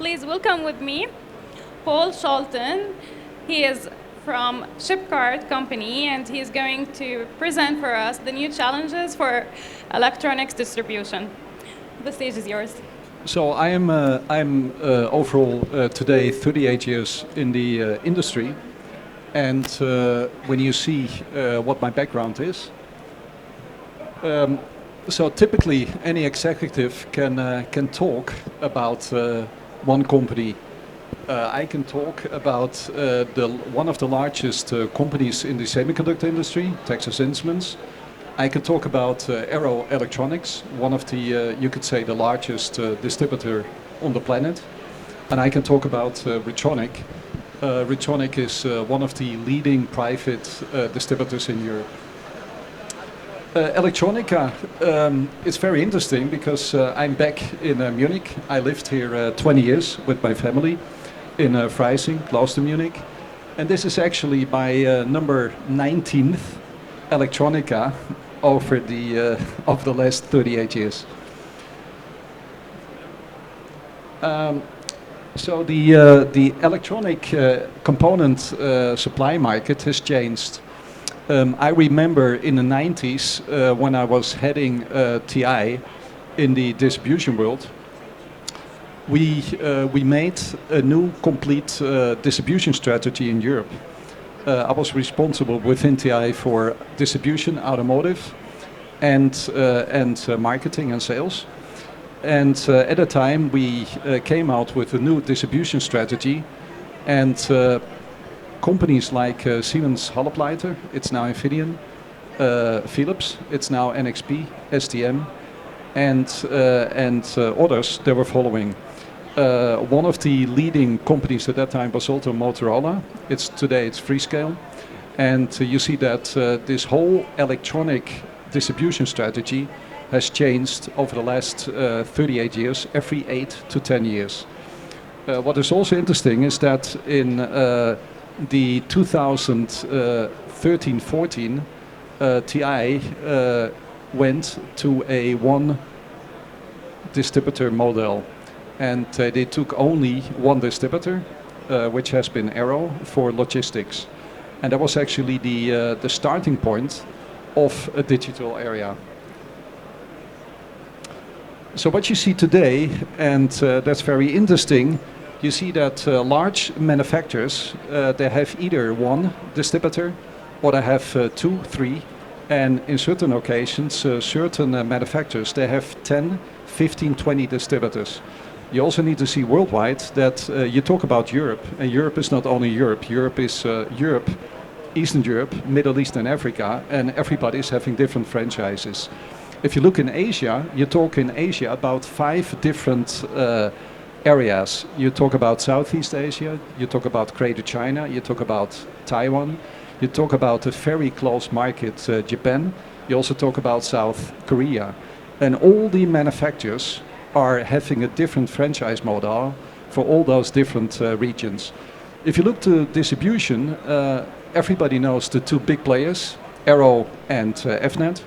please welcome with me Paul Scholten. He is from ChipCart company, and he is going to present for us the new challenges for electronics distribution. The stage is yours. So I'm overall today 38 years in the industry, and when you see what my background is, so typically any executive can talk about one company. I can talk about one of the largest companies in the semiconductor industry, Texas Instruments. I can talk about Aero Electronics, one of the, you could say, the largest distributor on the planet. And I can talk about Retronic. Retronic is one of the leading private distributors in Europe. Electronica is very interesting because I'm back in Munich. I lived here 20 years with my family in Freising, close to Munich. And this is actually my number 19th Electronica over the last 38 years. So the electronic component supply market has changed. I remember in the 90s when I was heading TI in the distribution world, we made a new complete distribution strategy in Europe. I was responsible within TI for distribution, automotive, and marketing and sales. And at the time we came out with a new distribution strategy, and companies like Siemens Halbleiter, it's now Infineon, Philips, it's now NXP, STM, and others that were following. One of the leading companies at that time was also Motorola. Today it's Freescale. And you see that this whole electronic distribution strategy has changed over the last 38 years, every 8 to 10 years. What is also interesting is that in the 2013-14, TI went to a one distributor model. And they took only one distributor, which has been Aero for logistics. And that was actually the starting point of a digital area. So what you see today, and that's very interesting, you see that large manufacturers, they have either one distributor or they have 2, 3, and in certain occasions, certain manufacturers, they have 10, 15, 20 distributors. You also need to see worldwide that you talk about Europe, and Europe is not only Europe. Europe is Europe, Eastern Europe, Middle East and Africa, and everybody is having different franchises. If you look in Asia, you talk in Asia about 5 different areas. You talk about Southeast Asia, you talk about Greater China, you talk about Taiwan, you talk about a very close market, Japan, you also talk about South Korea. And all the manufacturers are having a different franchise model for all those different regions. If you look to distribution, everybody knows the 2 big players, Aero and FNet.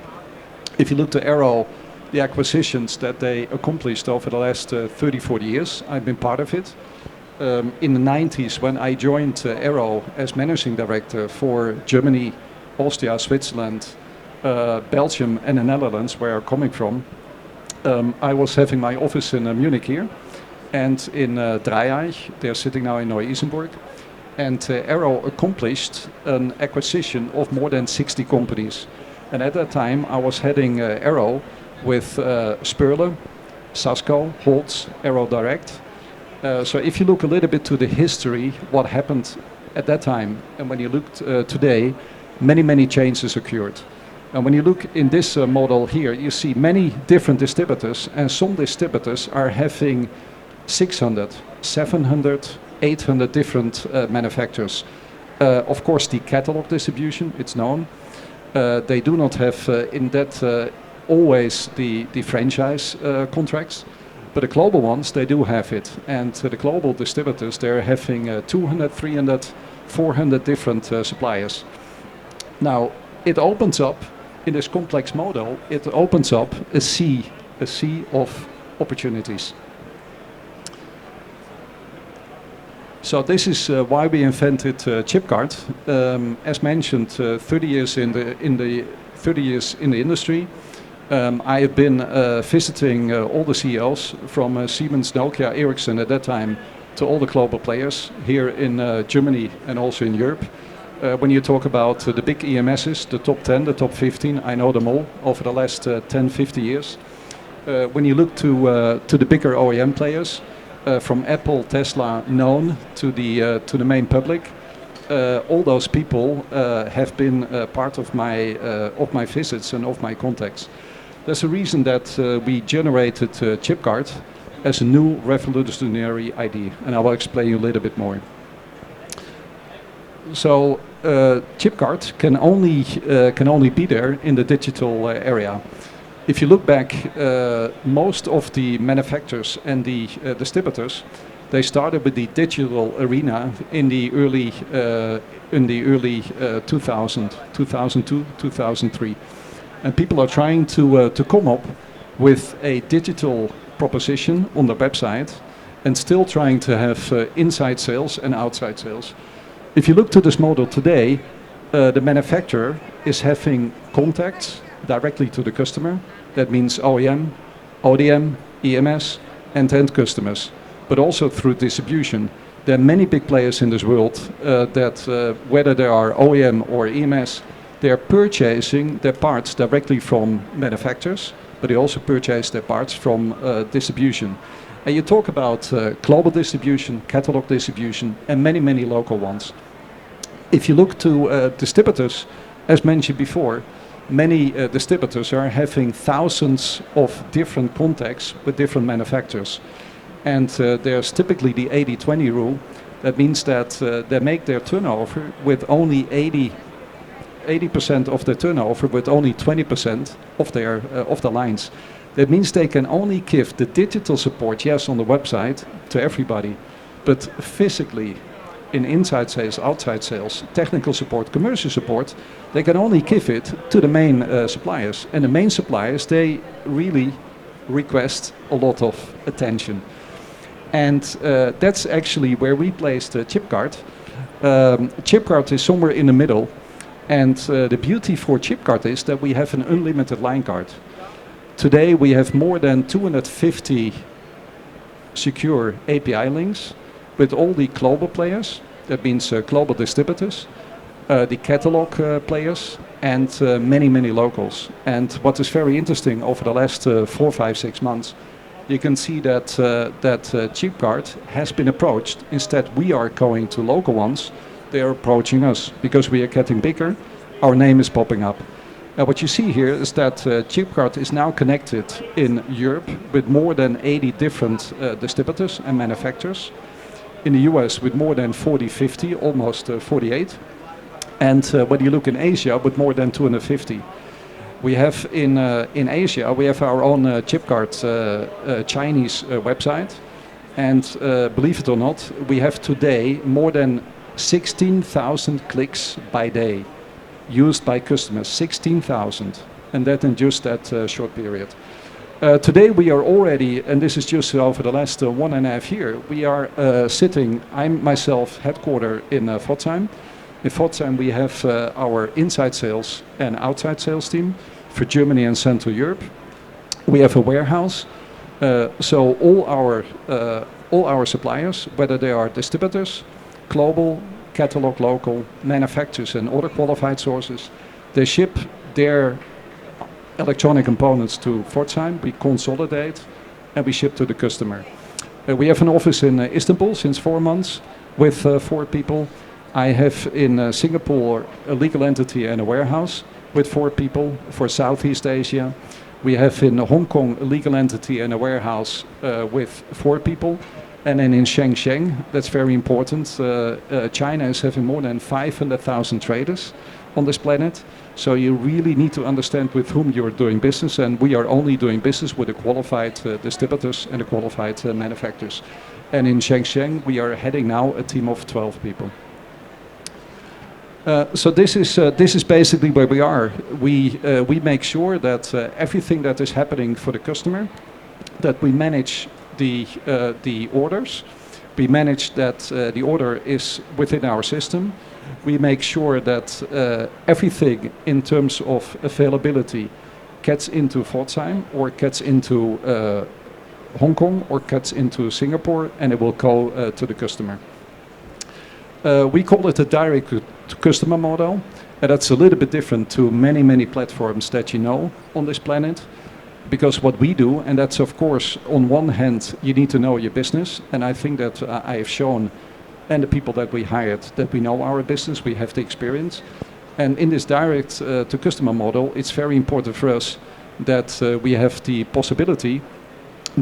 If you look to Aero, the acquisitions that they accomplished over the last 30, 40 years, I've been part of it. In the 90s, when I joined Aero as managing director for Germany, Austria, Switzerland, Belgium and the Netherlands, where I'm coming from, I was having my office in Munich here, and in Dreieich, they're sitting now in Neu-Isenburg, and Aero accomplished an acquisition of more than 60 companies. And at that time, I was heading Aero with Sperle, Sasco, Holtz, Aero Direct. So if you look a little bit to the history, what happened at that time, and when you look today, many, many changes occurred. And when you look in this model here, you see many different distributors, and some distributors are having 600, 700, 800 different manufacturers. Of course, the catalog distribution, it's known. They do not have in that always the franchise contracts, but the global ones, they do have it. And the global distributors, they're having 200, 300, 400 different suppliers. Now, it opens up, in this complex model, it opens up a sea of opportunities. So this is why we invented ChipCart. As mentioned, 30 years in the 30 years in the industry. I have been visiting all the CEOs from Siemens, Nokia, Ericsson at that time to all the global players here in Germany and also in Europe. When you talk about the big EMSs, the top 10, the top 15, I know them all over the last 10, 50 years. When you look to the bigger OEM players, from Apple, Tesla, known to the main public, all those people have been part of my visits and of my contacts. There's a reason that we generated ChipCart as a new revolutionary idea, and I will explain you a little bit more. So ChipCart can only be there in the digital area. If you look back, most of the manufacturers and the distributors, they started with the digital arena in the early 2000, 2002, 2003, and people are trying to come up with a digital proposition on their website, and still trying to have inside sales and outside sales. If you look to this model today, the manufacturer is having contacts directly to the customer. That means OEM, ODM, EMS, and end customers, but also through distribution. There are many big players in this world that, whether they are OEM or EMS, they are purchasing their parts directly from manufacturers, but they also purchase their parts from distribution. And you talk about global distribution, catalog distribution, and many, many local ones. If you look to distributors, as mentioned before, many distributors are having thousands of different contacts with different manufacturers. And there's typically the 80-20 rule. That means that they make their turnover with only 80% of their turnover with only 20% of the lines. That means they can only give the digital support, yes, on the website to everybody, but physically in inside sales, outside sales, technical support, commercial support, they can only give it to the main suppliers. And the main suppliers, they really request a lot of attention. And that's actually where we placed ChipCart. ChipCart is somewhere in the middle. And the beauty for ChipCart is that we have an unlimited line card. Today we have more than 250 secure API links with all the global players. That means global distributors, the catalog players, and many, many locals. And what is very interesting over the last 4, 5, 6 months, you can see that ChipCart has been approached. Instead, we are going to local ones. They are approaching us because we are getting bigger. Our name is popping up. What you see here is that ChipCart is now connected in Europe with more than 80 different distributors and manufacturers. In the US with more than 40, 50, almost 48. And when you look in Asia with more than 250. We have in Asia, we have our own ChipCart Chinese website. And believe it or not, we have today more than 16,000 clicks by day used by customers, 16,000, and that in just that short period. Today we are already, and this is just over the last 1.5 years, we are sitting, I'm myself headquartered in Pforzheim. In Pforzheim we have our inside sales and outside sales team for Germany and Central Europe. We have a warehouse, so all our suppliers, whether they are distributors, global, catalog, local, manufacturers and other qualified sources, they ship their electronic components to Pforzheim, we consolidate and we ship to the customer. We have an office in Istanbul since 4 months with 4 people. I have in Singapore a legal entity and a warehouse with 4 people for Southeast Asia. We have in Hong Kong a legal entity and a warehouse with 4 people. And then in Shenzhen, that's very important, China is having more than 500,000 traders on this planet. So you really need to understand with whom you're doing business, and we are only doing business with the qualified distributors and the qualified manufacturers. And in Shenzhen, we are heading now a team of 12 people. So this is basically where we are. We make sure that everything that is happening for the customer, that we manage the orders, We manage that the order is within our system. We make sure that everything in terms of availability gets into Pforzheim or gets into Hong Kong or gets into Singapore, and it will go to the customer. We call it a direct-to-customer model, and that's a little bit different to many, many platforms that you know on this planet. Because what we do, and that's of course, on one hand, you need to know your business, and I think that I have shown, and the people that we hired, that we know our business, we have the experience. And in this direct-to-customer model, it's very important for us that we have the possibility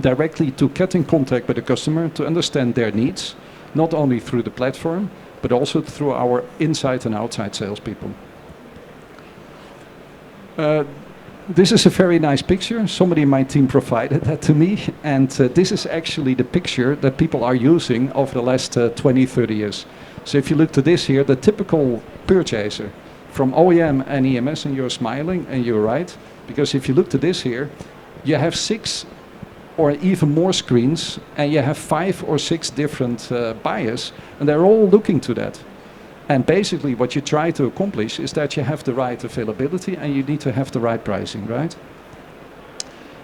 directly to get in contact with the customer, to understand their needs, not only through the platform, but also through our inside and outside salespeople. This is a very nice picture. Somebody in my team provided that to me, and this is actually the picture that people are using over the last 20, 30 years. So if you look to this here, the typical purchaser from OEM and EMS, and you're smiling and you're right, because if you look to this here, you have 6 or even more screens, and you have 5 or 6 different buyers, and they're all looking to that. And basically what you try to accomplish is that you have the right availability and you need to have the right pricing, right?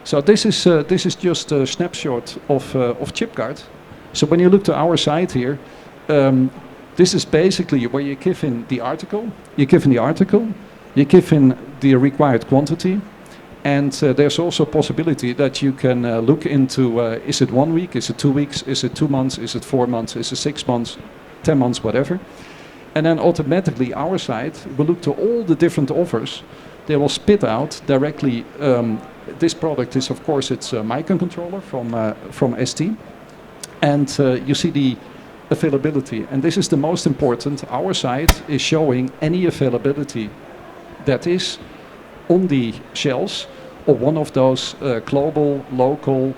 So this is just a snapshot of ChipCart. So when you look to our site here, this is basically where you give in the article, you give in the required quantity, and there's also a possibility that you can look into, is it 1 week, is it 2 weeks, is it 2 months, is it 4 months, is it 6 months, 10 months, whatever. And then automatically our site will look to all the different offers. They will spit out directly. This product is, of course, it's a microcontroller from ST. And you see the availability. And this is the most important. Our site is showing any availability that is on the shelves of one of those global, local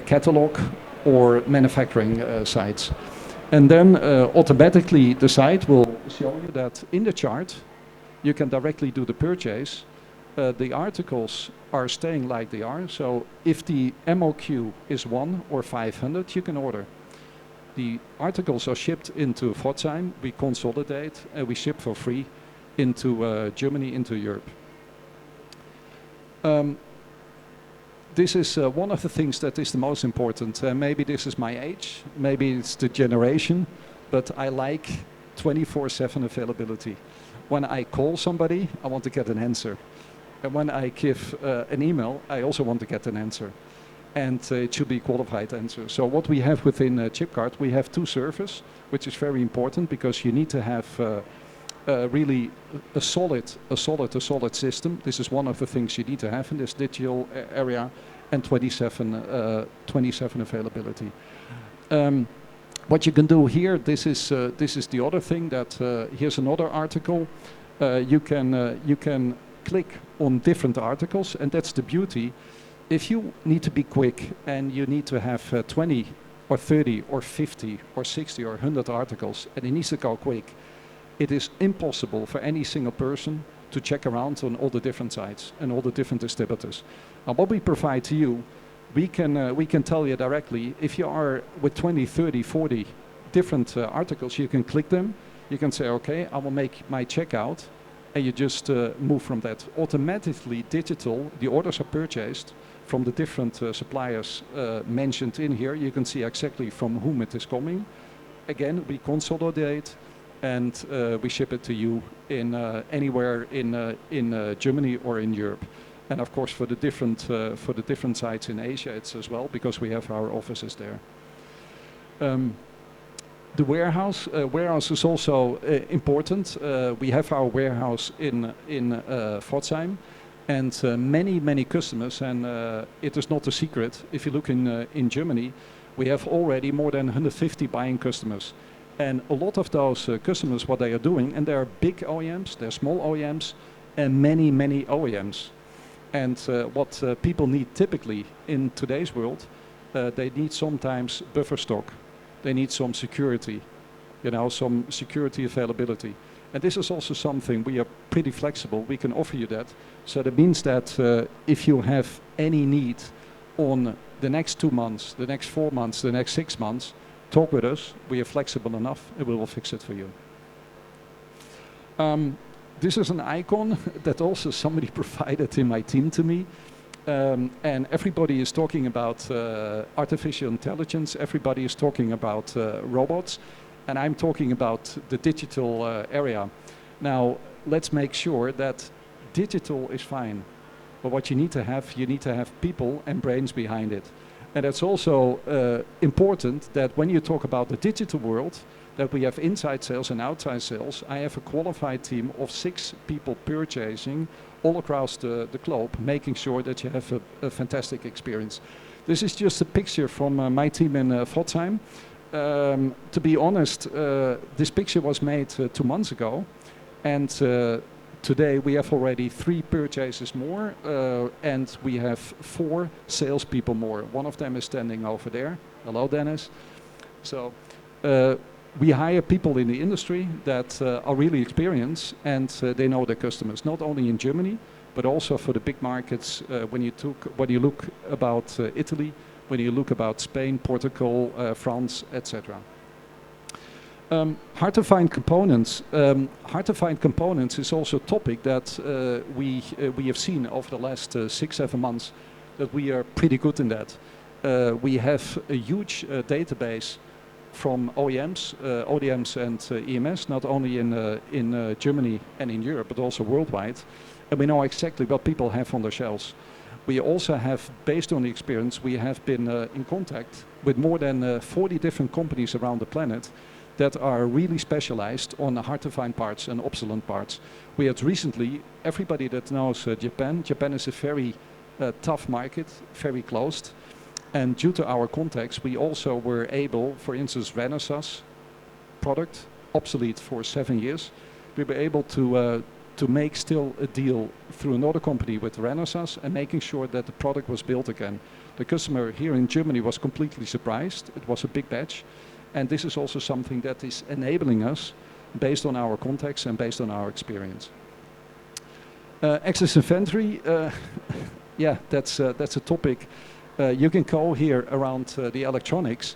catalog or manufacturing sites. And then automatically the site will show you that in the chart you can directly do the purchase. The articles are staying like they are. So if the MOQ is 1 or 500, you can order. The articles are shipped into Pforzheim, we consolidate, and we ship for free into Germany, into Europe. This is one of the things that is the most important. Maybe this is my age, maybe it's the generation, but I like 24/7 availability. When I call somebody, I want to get an answer. And when I give an email, I also want to get an answer. And it should be a qualified answer. So what we have within ChipCart, we have 2 servers, which is very important because you need to have really a solid system. This is one of the things you need to have in this digital area, and 27 availability. What you can do here, this is the other thing that here's another article. You can click on different articles, and that's the beauty. If you need to be quick and you need to have 20 or 30 or 50 or 60 or 100 articles, and it needs to go quick, it is impossible for any single person to check around on all the different sites and all the different distributors. And what we provide to you, we can tell you directly, if you are with 20, 30, 40 different articles, you can click them, you can say, okay, I will make my checkout, and you just move from that. Automatically digital, the orders are purchased from the different suppliers mentioned in here. You can see exactly from whom it is coming. Again, we consolidate, and we ship it to you in anywhere in Germany or in Europe, and of course for the different sites in Asia it's as well, because we have our offices there. The warehouse is also important. We have our warehouse in Pforzheim, and many customers, and it is not a secret. If you look in Germany, we have already more than 150 buying customers. And a lot of those customers, what they are doing, and there are big OEMs, there are small OEMs, and many OEMs. And what people need typically in today's world, they need sometimes buffer stock. They need some security, some security availability. And this is also something we are pretty flexible. We can offer you that. So that means that if you have any need on the next 2 months, the next 4 months, the next 6 months, talk with us. We are flexible enough and we will fix it for you. This is an icon that also somebody provided in my team to me. And everybody is talking about artificial intelligence. Everybody is talking about robots. And I'm talking about the digital area. Now, let's make sure that digital is fine. But what you need to have people and brains behind it. And it's also important that when you talk about the digital world, that we have inside sales and outside sales. I have a qualified team of 6 people purchasing all across the globe, making sure that you have a fantastic experience. This is just a picture from my team in Pforzheim. To be honest, this picture was made 2 months ago, and today we have already 3 purchases more, and we have 4 salespeople more. One of them is standing over there. Hello, Dennis. So we hire people in the industry that are really experienced, and they know their customers, not only in Germany, but also for the big markets. When you look about Italy, when you look about Spain, Portugal, France, etc. Hard to find components. Hard to find components is also a topic that we have seen over the last 6-7 months, that we are pretty good in that. We have a huge database from OEMs, ODMs and EMS, not only in Germany and in Europe, but also worldwide. And we know exactly what people have on their shelves. We also have, based on the experience, we have been in contact with more than 40 different companies around the planet that are really specialized on hard-to-find parts and obsolete parts. We had recently, everybody that knows Japan is a very tough market, very closed. And due to our contacts, we also were able, for instance, Renesas product, obsolete for 7 years. We were able to make still a deal through another company with Renesas and making sure that the product was built again. The customer here in Germany was completely surprised. It was a big batch. And this is also something that is enabling us based on our contacts and based on our experience. Excess inventory, yeah, that's a topic. You can go here around the electronics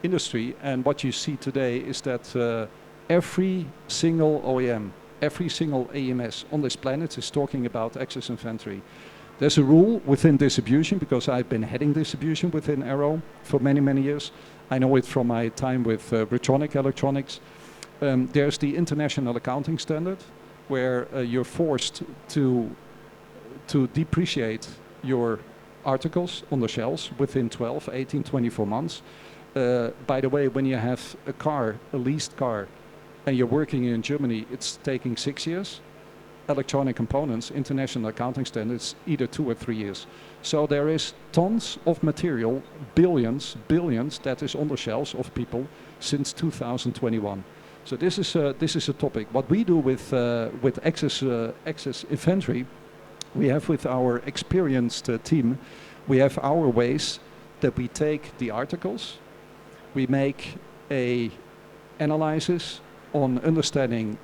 industry, and what you see today is that every single OEM, every single AMS on this planet is talking about excess inventory. There's a rule within distribution, because I've been heading distribution within Arrow for many, many years. I know it from my time with Electronics. There's the International Accounting Standard, where you're forced to depreciate your articles on the shelves within 12, 18, 24 months. By the way, when you have a car, a leased car, and you're working in Germany, it's taking 6 years. Electronic components, International Accounting Standards, either 2 or 3 years. So there is tons of material, billions, that is on the shelves of people since 2021. So this is a topic. What we do with excess inventory, we have with our experienced team, we have our ways that we take the articles, we make a analysis on understanding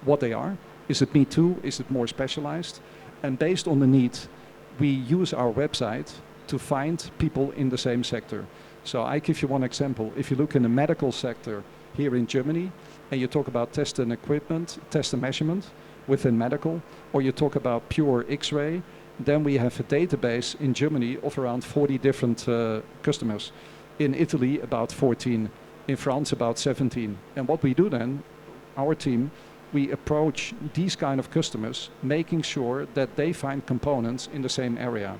what they are. Is it me too? Is it more specialized? And based on the need, we use our website to find people in the same sector. So I give you one example. If you look in the medical sector here in Germany, and you talk about test and equipment, test and measurement within medical, or you talk about pure X-ray, then we have a database in Germany of around 40 different customers. In Italy, about 14. In France, about 17. And what we do then, our team, we approach these kind of customers, making sure that they find components in the same area.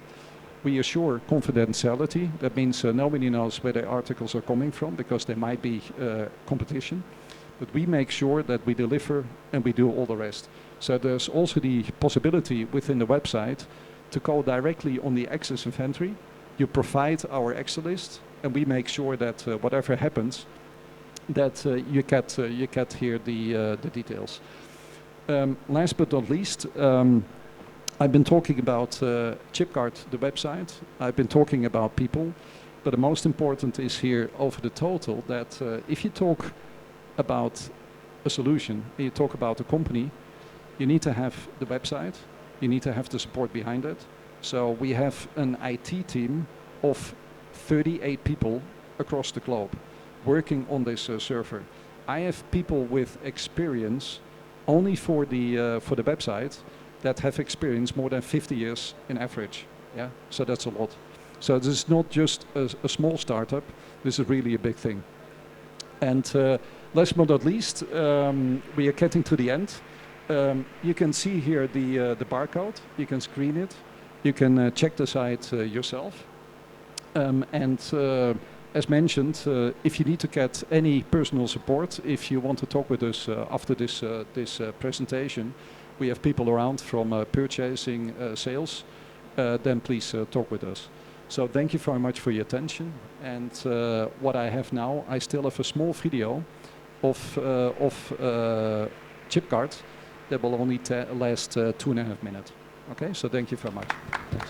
We assure confidentiality. That means nobody knows where the articles are coming from, because there might be competition. But we make sure that we deliver and we do all the rest. So there's also the possibility within the website to go directly on the excess inventory. You provide our Excel list, and we make sure that whatever happens, that you get here the details. Last but not least, I've been talking about ChipCart, the website. I've been talking about people, but the most important is here over the total that if you talk about a solution, and you talk about a company, you need to have the website, you need to have the support behind it. So we have an IT team of 38 people across the globe working on this server. I have people with experience only for the website that have experience more than 50 years in average. Yeah, so that's a lot. So this is not just a small startup. This is really a big thing. And last but not least, we are getting to the end. You can see here the barcode. You can screen it. You can check the site yourself. And as mentioned, if you need to get any personal support, if you want to talk with us after this presentation, we have people around from purchasing, sales, then please talk with us. So thank you very much for your attention. And what I have now, I still have a small video of ChipCart that will only last 2.5 minutes. Okay, so thank you very much. Thanks.